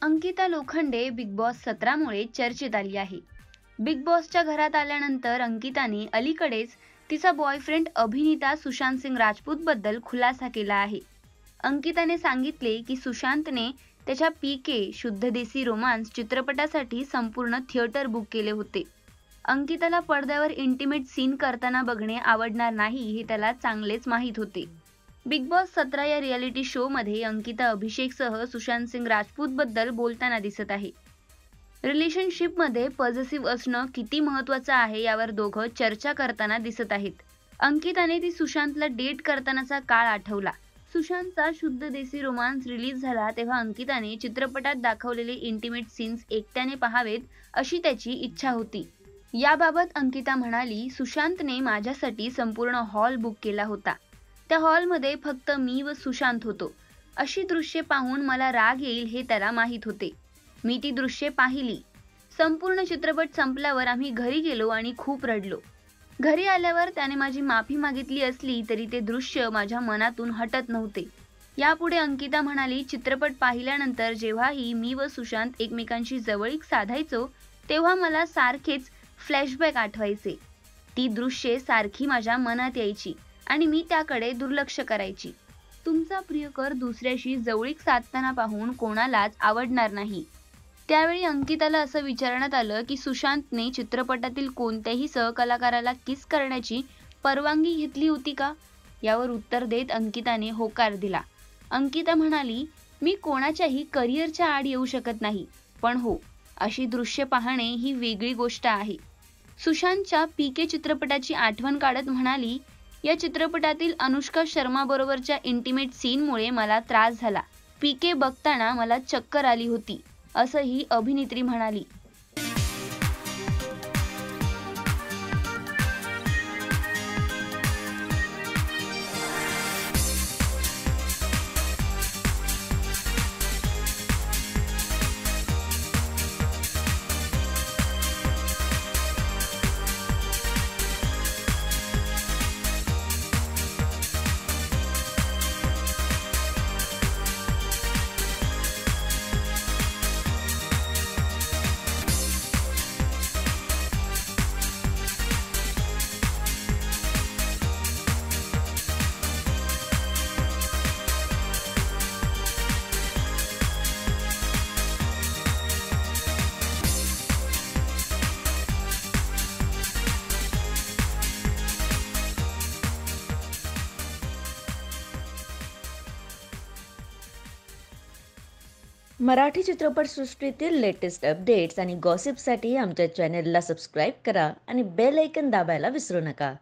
Ankita Lokhande big boss 17 मुळे चर्चेत आली आहे. बिग बॉसच्या घरात आल्यानंतर अंकिताने अलीकडेच तिचा बॉयफ्रेंड अभिनेता सुशांत सिंग राजपूत बद्दल खुलासा केला आहे. अंकिताने सांगितले की सुशांतने त्याच्या पीके शुद्ध देसी रोमांस चित्रपटासाठी संपूर्ण थिएटर बुक केले होते. अंकिताला पडद्यावर इंटिमेट सीन करताना बघणे आवडणार नाही हे त्याला चांगलेच माहीत होते. बिग बॉस 17 या रियालिटी शो मध्ये अंकिता अभिषेकसह सुशांत सिंग राजपूत बद्दल बोलताना दिसत आहे. रिलेशनशिपमध्ये पॉझिटिव्ह असणं किती महत्त्वाचं आहे यावर दोघं चर्चा करताना दिसत आहेत. अंकिताने ती सुशांतला डेट करतानाचा काळ आठवला. सुशांतचा शुद्ध देसी रोमांस रिलीज झाला तेव्हा अंकिताने चित्रपटात दाखवलेले इंटिमेट सीन्स एकट्याने पाहावेत अशी त्याची इच्छा होती. याबाबत अंकिता म्हणाली, सुशांतने माझ्यासाठी संपूर्ण हॉल बुक केला होता. त्या हॉलमध्ये फक्त मी व सुशांत होतो. अशी दृश्ये पाहून मला राग येईल हे त्याला माहीत होते. मी ती दृश्ये पाहिली. संपूर्ण चित्रपट संपल्यावर आम्ही घरी गेलो आणि खूप रडलो. घरी आल्यावर त्याने माझी माफी मागितली असली तरी ते दृश्य माझ्या मनातून हटत नव्हते. यापुढे अंकिता म्हणाली, चित्रपट पाहिल्यानंतर जेव्हाही मी व सुशांत एकमेकांशी जवळीक साधायचो तेव्हा मला सारखेच फ्लॅशबॅक आठवायचे. ती दृश्ये सारखी माझ्या मनात यायची आणि मी त्याकडे दुर्लक्ष करायची. तुमचा प्रियकर दुसऱ्याशी जवळीक साधताना पाहून कोणालाच आवडणार नाही. त्यावेळी अंकिताला असं विचारण्यात आलं की सुशांतने चित्रपटातील कोणत्याही सहकलाकाराला किस करण्याची परवानगी घेतली होती का? यावर उत्तर देत अंकिताने होकार दिला. अंकिता म्हणाली, मी कोणाच्याही करिअरच्या आड येऊ शकत नाही, पण हो, अशी दृश्य पाहणे ही वेगळी गोष्ट आहे. सुशांतच्या पीके चित्रपटाची आठवण काढत म्हणाली, या चित्रपटातील अनुष्का शर्मा बरोबरच्या इंटिमेट सीनमुळे मला त्रास झाला. पीके बघताना मला चक्कर आली होती, असंही अभिनेत्री म्हणाली. मराठी चित्रपटसृष्टीतील लेटेस्ट अपडेट्स आणि गॉसिपसाठी आमच्या चॅनेलला सबस्क्राईब करा आणि बेल ऐकन दाबायला विसरू नका.